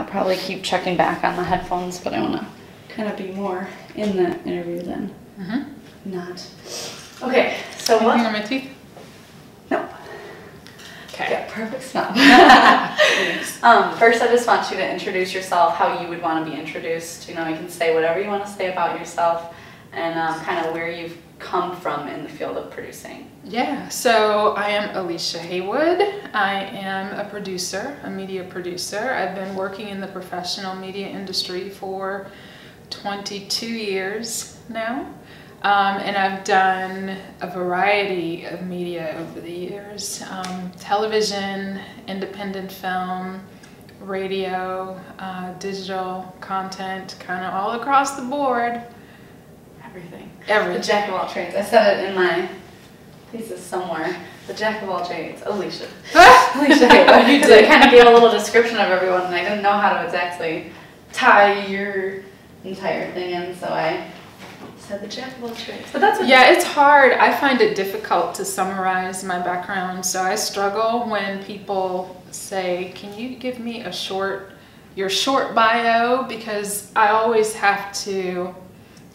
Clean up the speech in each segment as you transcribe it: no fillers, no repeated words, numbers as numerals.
I'll probably keep checking back on the headphones, but I want to kind of be more in the interview than not. Okay, so what? Anything on my teeth? No. Okay. Yeah, perfect smell. First, I just want you to introduce yourself how you would want to be introduced. You know, you can say whatever you want to say about yourself and kind of where you've come from in the field of producing. Yeah, so I am Alicia Haywood. I am a producer, a media producer. I've been working in the professional media industry for 22 years now. And I've done a variety of media over the years. Television, independent film, radio, digital content, kind of all across the board. Everything. Everything. The jack of all trades. I said it in my thesis somewhere. The jack of all trades. Alicia. Alicia Haywood. You did. I kind of gave a little description of everyone, and I didn't know how to exactly tie your entire thing in, so I said the jack of all trades. But that's okay. Yeah, it's hard. I find it difficult to summarize my background, so I struggle when people say, "Can you give me your short bio?" Because I always have to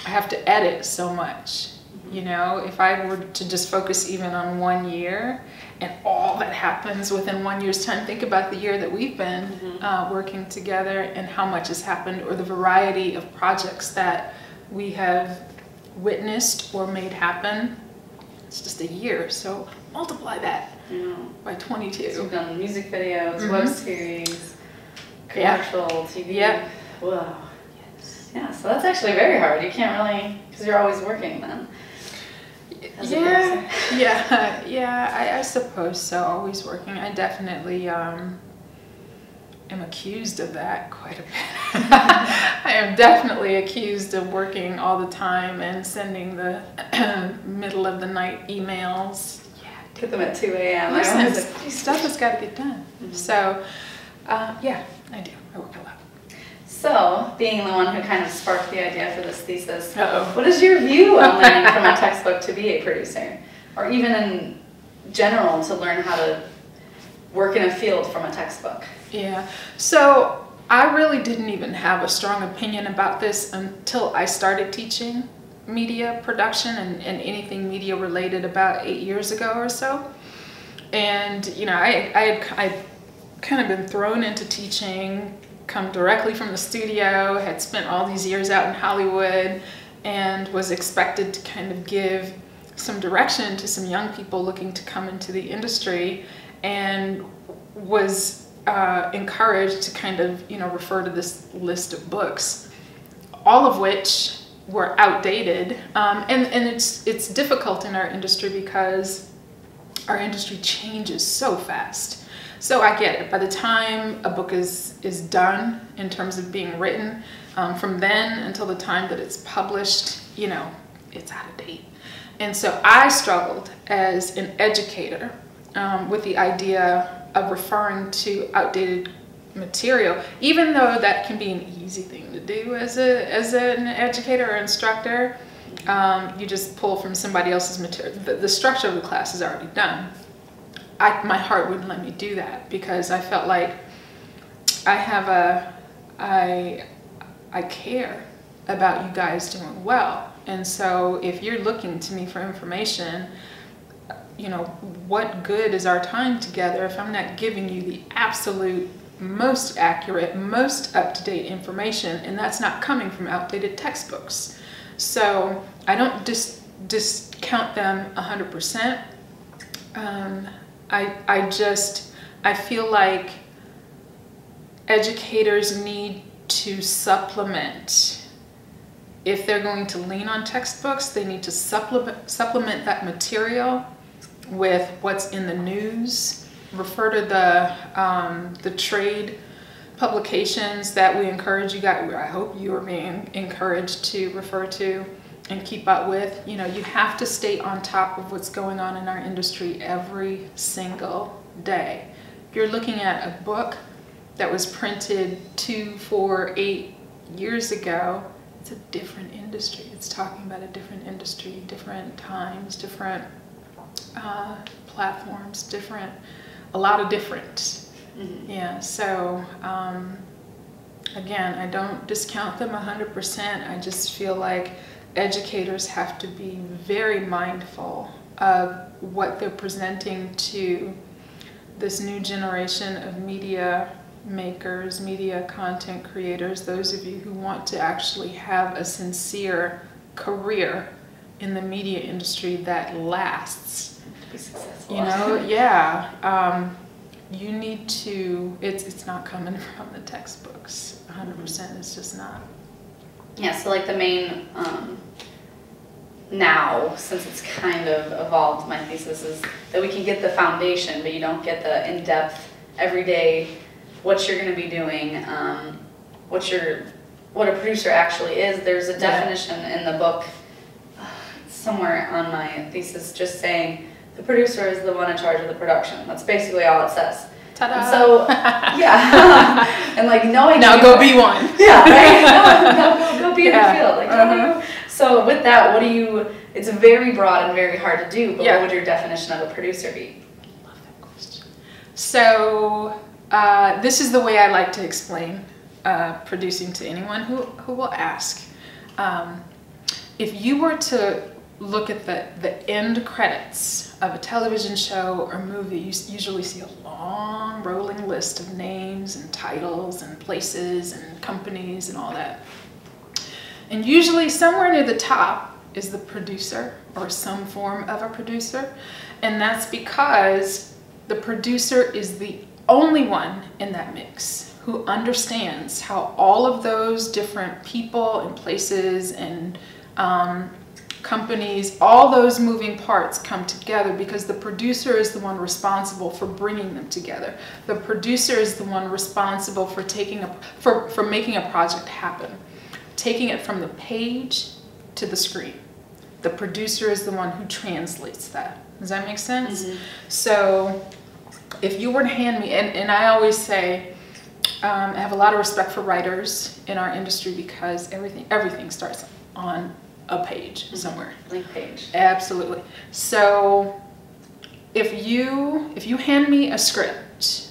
edit so much. You know, if I were to just focus even on 1 year and all that happens within 1 year's time, think about the year that we've been working together and how much has happened, or the variety of projects that we have witnessed or made happen. It's just a year, so multiply that by 22. So you've done music videos, web series, commercial, TV. Yeah. Whoa. Yes. Yeah, so that's actually very hard. You can't really, because you're always working then. I suppose so. Always working. I definitely am accused of that quite a bit. I am definitely accused of working all the time and sending the middle of the night emails. Get them at 2 a.m. Listen, stuff has got to get done. So, yeah, I do. I work a lot. So, being the one who kind of sparked the idea for this thesis, what is your view on learning from a textbook to be a producer? Or even in general, to learn how to work in a field from a textbook? Yeah, so I really didn't even have a strong opinion about this until I started teaching media production and anything media related about 8 years ago or so. And, you know, I kind of been thrown into teaching, come directly from the studio, had spent all these years out in Hollywood, and was expected to kind of give some direction to some young people looking to come into the industry, and was encouraged to kind of, you know, refer to this list of books, all of which were outdated. And it's difficult in our industry because our industry changes so fast. So I get it. By the time a book is done in terms of being written, from then until the time that it's published, you know, it's out of date. And so I struggled as an educator with the idea of referring to outdated material, even though that can be an easy thing to do as an educator or instructor. You just pull from somebody else's material. The structure of the class is already done. My heart wouldn't let me do that because I felt like I care about you guys doing well. And so if you're looking to me for information, you know, what good is our time together if I'm not giving you the absolute most accurate, most up-to-date information, and that's not coming from outdated textbooks. So I don't discount them 100%. I feel like educators need to supplement. If they're going to lean on textbooks, they need to supplement that material with what's in the news. Refer to the trade publications that we encourage you guys, I hope you are being encouraged to refer to and keep up with. You know, you have to stay on top of what's going on in our industry every single day. If you're looking at a book that was printed 2, 4, 8 years ago, it's a different industry. It's talking about a different industry, different times, different platforms, a lot of different. Yeah, so Again, I don't discount them 100%. I just feel like educators have to be very mindful of what they're presenting to this new generation of media makers, media content creators, those of you who want to actually have a sincere career in the media industry that lasts. To be successful. You know, yeah. You need to, it's not coming from the textbooks, 100%, it's just not. Yeah, so like the main, now, since it's kind of evolved, my thesis is that we can get the foundation, but you don't get the in-depth, everyday, what you're going to be doing, what a producer actually is. There's a definition in the book, somewhere on my thesis, just saying, the producer is the one in charge of the production. That's basically all it says. Ta-da! And so, yeah, and like knowing now go be one. Yeah, right. Go be in the field. Like, so with that, what do you? It's very broad and very hard to do. But what would your definition of a producer be? Love that question. So this is the way I like to explain producing to anyone who will ask. If you were to look at the end credits of a television show or movie, you usually see a long rolling list of names and titles and places and companies and all that. And usually somewhere near the top is the producer or some form of a producer. And that's because the producer is the only one in that mix who understands how all of those different people and places and companies, all those moving parts come together, because the producer is the one responsible for bringing them together. The producer is the one responsible for for making a project happen, taking it from the page to the screen. The producer is the one who translates that. Does that make sense? Mm-hmm. So if you were to hand me, and I always say, I have a lot of respect for writers in our industry, because everything starts on a page somewhere. Blank page. Absolutely. So if you hand me a script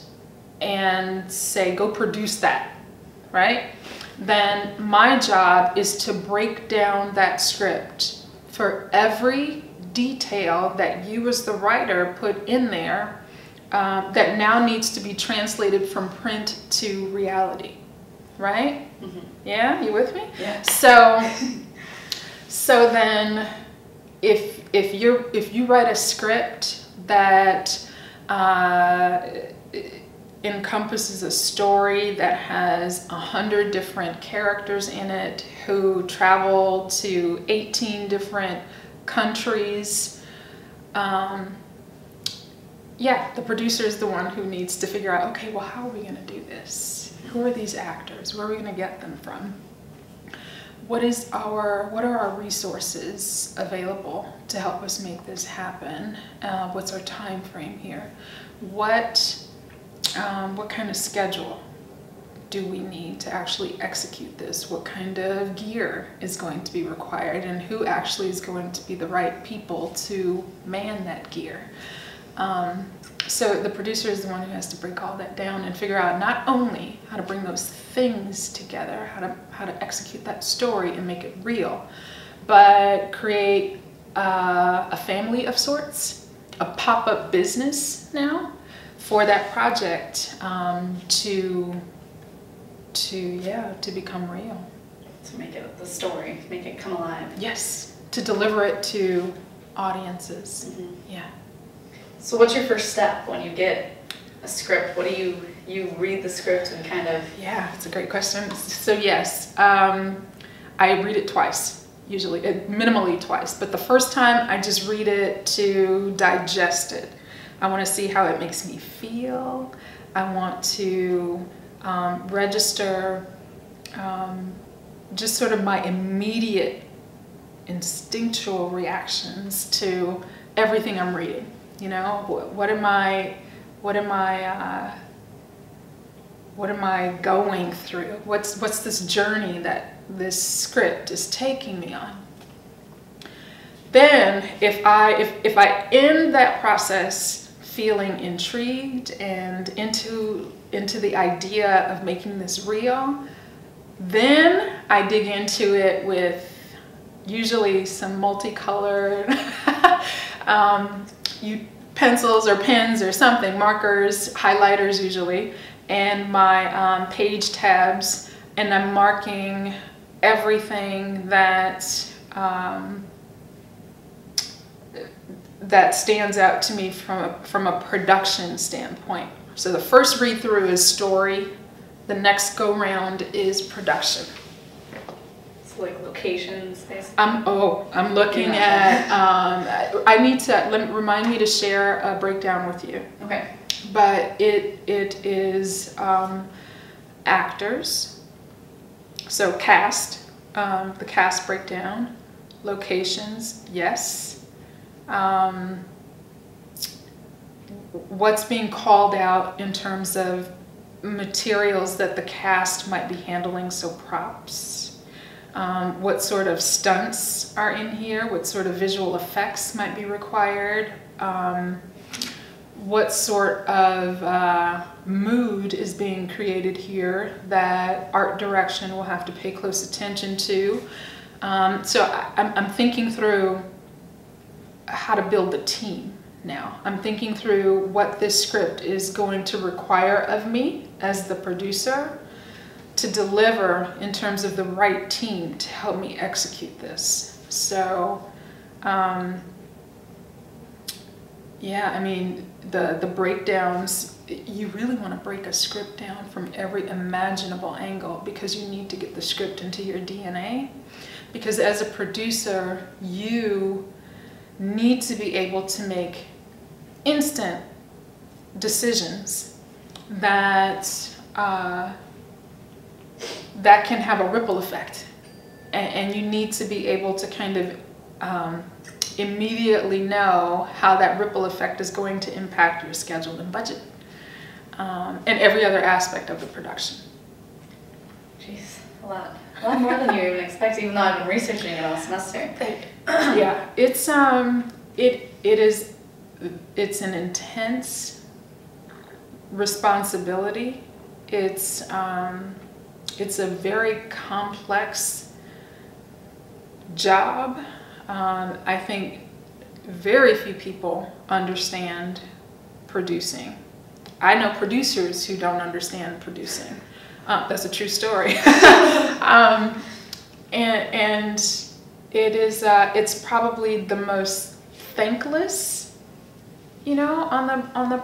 and say, go produce that, right? Then my job is to break down that script for every detail that you as the writer put in there, that now needs to be translated from print to reality, right? Mm-hmm. Yeah, you with me? Yeah. So then, if you write a script that encompasses a story that has 100 different characters in it who travel to 18 different countries, the producer is the one who needs to figure out, okay, well, how are we going to do this? Who are these actors? Where are we going to get them from? What are our resources available to help us make this happen? What's our time frame here? What kind of schedule do we need to actually execute this? What kind of gear is going to be required, and who actually is going to be the right people to man that gear? So the producer is the one who has to break all that down and figure out not only how to bring those things together, how to execute that story and make it real, but create a family of sorts, a pop-up business now for that project to become real. To make it the story, to make it come alive. Yes, to deliver it to audiences. Mm-hmm. Yeah. So what's your first step when you get a script? What do you read the script and kind of... Yeah, that's a great question. So yes, I read it twice, usually, minimally twice. But the first time I just read it to digest it. I want to see how it makes me feel. I want to register just sort of my immediate instinctual reactions to everything I'm reading. You know, what am I going through? What's this journey that this script is taking me on? Then, if I end that process feeling intrigued and into the idea of making this real, Then I dig into it with usually some multicolored pencils or pens or something, markers, highlighters usually, and my page tabs, and I'm marking everything that that stands out to me from a production standpoint. So the first read through is story, the next go round is production. So like locations, basically. I'm looking at. I need to remind me to share a breakdown with you. Okay. But it is actors. So cast, the cast breakdown, locations, yes. What's being called out in terms of materials that the cast might be handling, so props. What sort of stunts are in here? What sort of visual effects might be required? What sort of mood is being created here that art direction will have to pay close attention to? So I'm thinking through how to build the team now. I'm thinking through what this script is going to require of me as the producer to deliver in terms of the right team to help me execute this. So, yeah, I mean, the breakdowns, you really want to break a script down from every imaginable angle because you need to get the script into your DNA. Because as a producer, you need to be able to make instant decisions that that can have a ripple effect, and you need to be able to kind of immediately know how that ripple effect is going to impact your schedule and budget, and every other aspect of the production. Jeez, a lot more than you even expect, even though I've been researching it all semester. Yeah, it's an intense responsibility. It's a very complex job. I think very few people understand producing. I know producers who don't understand producing. That's a true story. And it is, it's probably the most thankless, you know, on the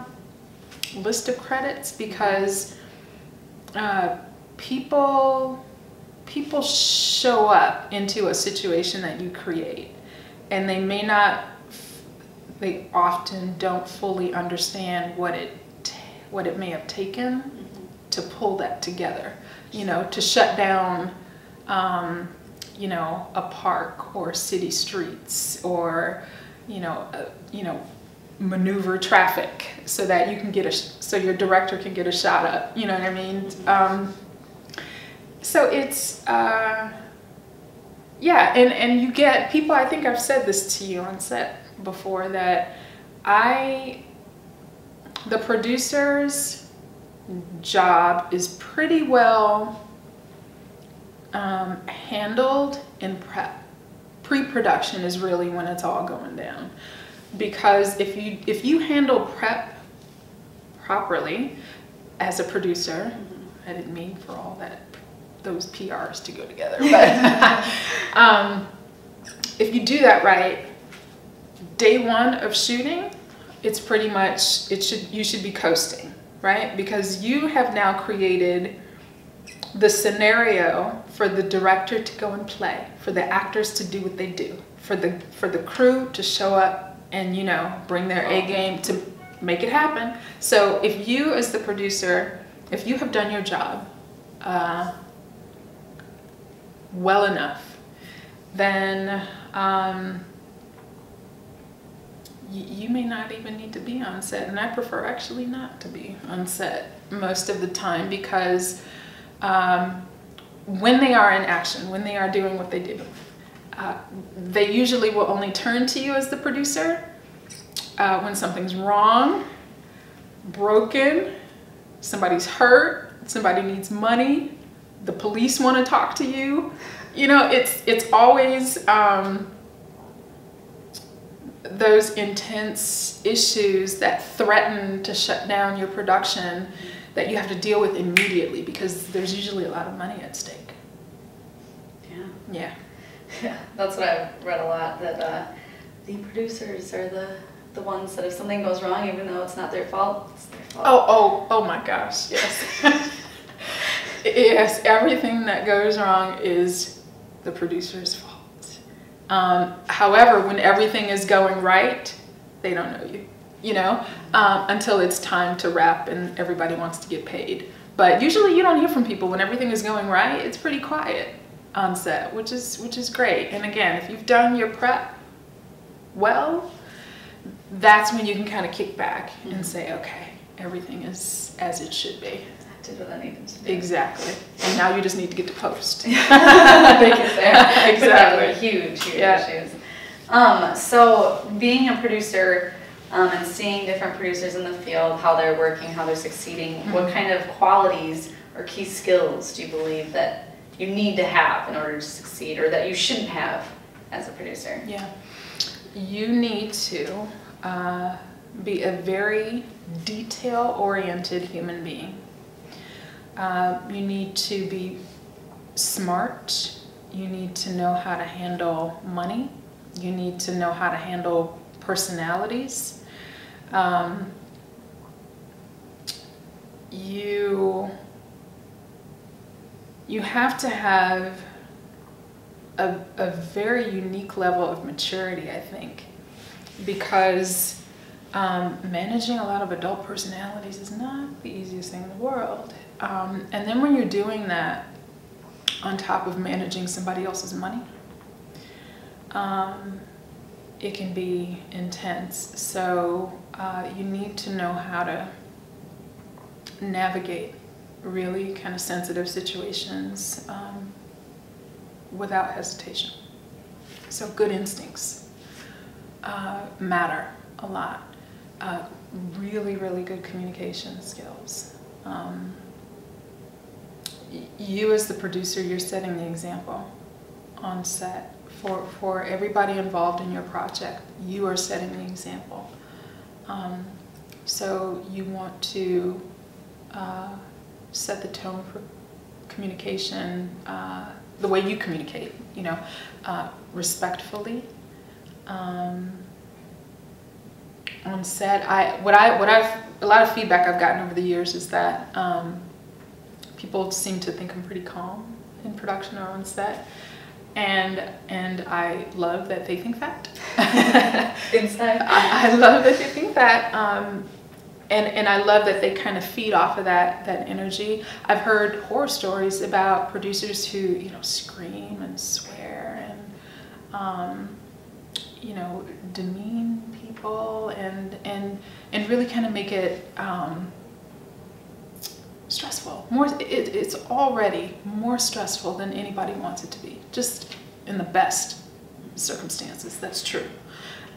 list of credits, because people show up into a situation that you create, and they often don't fully understand what it may have taken to pull that together, you know, to shut down you know, a park or city streets, or maneuver traffic so that you can so your director can get a shot up, you know what I mean? So it's yeah, and you get people, I think I've said this to you on set before, that the producer's job is pretty well handled in prep. Pre-production is really when it's all going down, because if you handle prep properly as a producer, I didn't mean for all those PRs to go together, but if you do that right, day one of shooting, it's pretty much you should be coasting, right? Because you have now created the scenario for the director to go and play, for the actors to do what they do, for the crew to show up and, you know, bring their A game to make it happen. So if you, as the producer, if you have done your job well enough, then you may not even need to be on set. And I prefer actually not to be on set most of the time, because when they are in action, when they are doing what they do, they usually will only turn to you as the producer when something's wrong, broken, somebody's hurt, somebody needs money, the police want to talk to you. You know, it's always those intense issues that threaten to shut down your production that you have to deal with immediately, because there's usually a lot of money at stake. Yeah. Yeah, that's what I've read a lot, that the producers are the ones that if something goes wrong, even though it's not their fault, it's their fault. Oh my gosh, yes. Yes, everything that goes wrong is the producer's fault. However, when everything is going right, they don't know you, you know, until it's time to wrap and everybody wants to get paid. But usually you don't hear from people when everything is going right. It's pretty quiet on set, which is great. And again, if you've done your prep well, that's when you can kind of kick back and say, okay, everything is as it should be. I did what I needed to do. Exactly. And now you just need to get to post. Make it there. Exactly. Huge issues. So being a producer and seeing different producers in the field, how they're working, how they're succeeding, what kind of qualities or key skills do you believe that you need to have in order to succeed, or that you shouldn't have as a producer? Yeah. You need to be a very detail-oriented human being. You need to be smart. You need to know how to handle money. You need to know how to handle personalities. You have to have a very unique level of maturity, I think, because managing a lot of adult personalities is not the easiest thing in the world. And then when you're doing that on top of managing somebody else's money, it can be intense. So you need to know how to navigate really kind of sensitive situations without hesitation. So good instincts matter a lot. Really, really good communication skills. You as the producer, you're setting the example on set for everybody involved in your project. You are setting the example. So you want to set the tone for communication, the way you communicate, you know, respectfully. On set, a lot of feedback I've gotten over the years is that people seem to think I'm pretty calm in production or on set, and I love that they think that. Inside. I love that they think that, and I love that they kind of feed off of that energy. I've heard horror stories about producers who, you know, scream and swear and you know, demean people and really kind of make it stressful. It's already more stressful than anybody wants it to be, just in the best circumstances. That's true.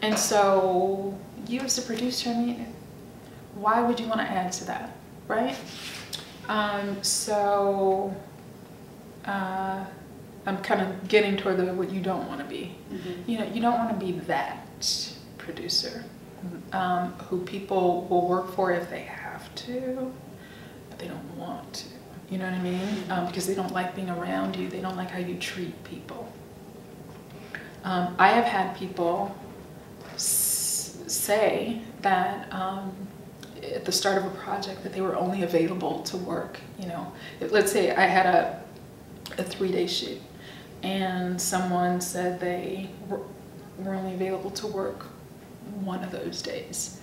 And so you as a producer, I mean, why would you want to add to that, right? I'm kind of getting toward what you don't want to be. Mm-hmm. You know, you don't want to be that producer who people will work for if they have to, but they don't want to. You know what I mean? Because they don't like being around you. They don't like how you treat people. I have had people say that at the start of a project that they were only available to work, you know. Let's say I had a 3-day shoot, and someone said they were only available to work one of those days.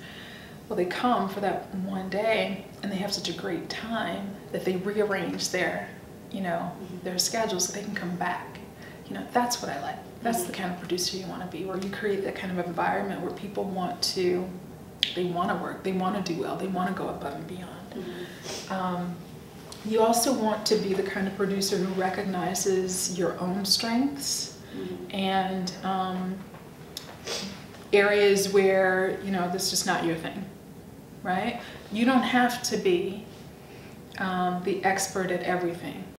Well, they come for that one day, and they have such a great time that they rearrange their, you know, their schedule so they can come back. You know, that's what I like. That's the kind of producer you want to be, where you create that kind of environment where people want to work, they want to do well, they want to go above and beyond. You also want to be the kind of producer who recognizes your own strengths and areas where, you know, this is just not your thing, right? You don't have to be the expert at everything.